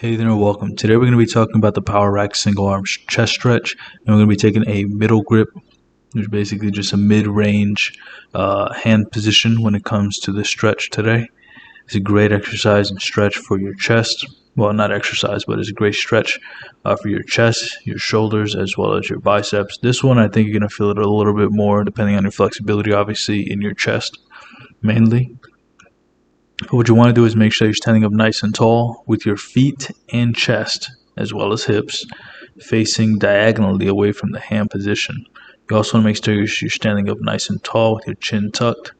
Hey there, welcome. Today we're going to be talking about the Power Rack single arm chest stretch, and we're going to be taking a middle grip, which is basically just a mid-range hand position when it comes to this stretch today. It's a great exercise and stretch for your chest. Well, not exercise, but it's a great stretch for your chest, your shoulders, as well as your biceps. This one, I think you're going to feel it a little bit more, depending on your flexibility, obviously, in your chest mainly. But what you want to do is make sure you're standing up nice and tall with your feet and chest, as well as hips, facing diagonally away from the hand position. You also want to make sure you're standing up nice and tall with your chin tucked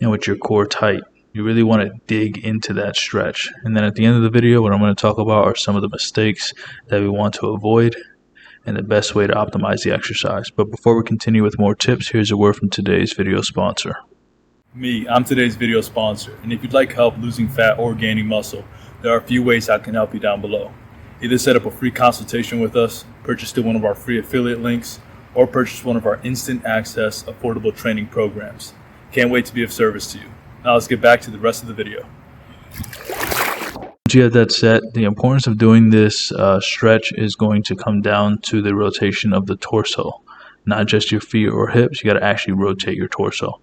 and with your core tight. You really want to dig into that stretch. And then at the end of the video, what I'm going to talk about are some of the mistakes that we want to avoid and the best way to optimize the exercise. But before we continue with more tips, here's a word from today's video sponsor. I'm today's video sponsor, and if you'd like help losing fat or gaining muscle, there are a few ways I can help you down below. Either set up a free consultation with us, purchase through one of our free affiliate links, or purchase one of our instant access affordable training programs. Can't wait to be of service to you. Now let's get back to the rest of the video. Once you have that set, the importance of doing this stretch is going to come down to the rotation of the torso, not just your feet or hips. You got to actually rotate your torso.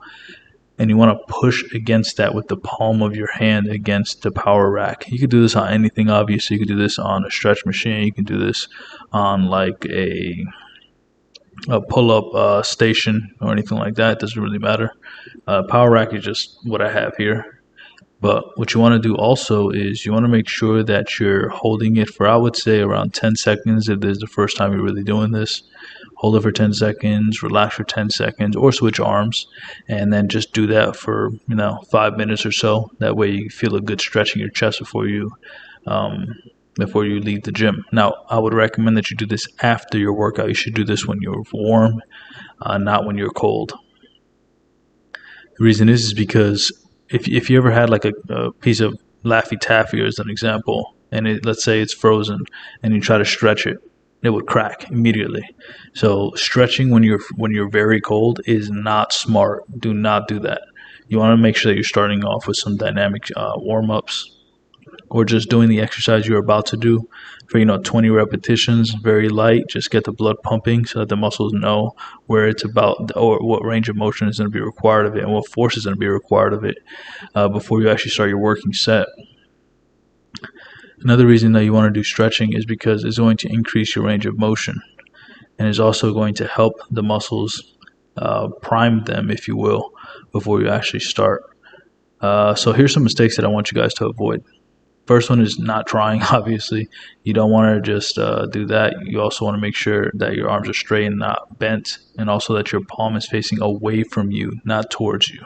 And you want to push against that with the palm of your hand against the power rack. You could do this on anything, obviously. You could do this on a stretch machine. You can do this on like a pull-up station or anything like that. It doesn't really matter. Power rack is just what I have here. But what you want to do also is you want to make sure that you're holding it for, I would say, around 10 seconds if this is the first time you're really doing this. Hold it for 10 seconds, relax for 10 seconds, or switch arms, and then just do that for 5 minutes or so. That way you feel a good stretch in your chest before you leave the gym. Now, I would recommend that you do this after your workout. You should do this when you're warm, not when you're cold. The reason is because if you ever had like a piece of Laffy Taffy as an example, and let's say it's frozen, and you try to stretch it, it would crack immediately. So stretching when you're very cold is not smart. Do not do that. You want to make sure that you're starting off with some dynamic warm-ups, or just doing the exercise you're about to do for 20 repetitions, very light. Just get the blood pumping so that the muscles know where it's about, or what range of motion is going to be required of it and what force is going to be required of it before you actually start your working set. Another reason that you want to do stretching is because it's going to increase your range of motion, and is also going to help the muscles, prime them, if you will, before you actually start. So here's some mistakes that I want you guys to avoid. First one is not trying, obviously. You don't want to just do that. You also want to make sure that your arms are straight and not bent, and also that your palm is facing away from you, not towards you.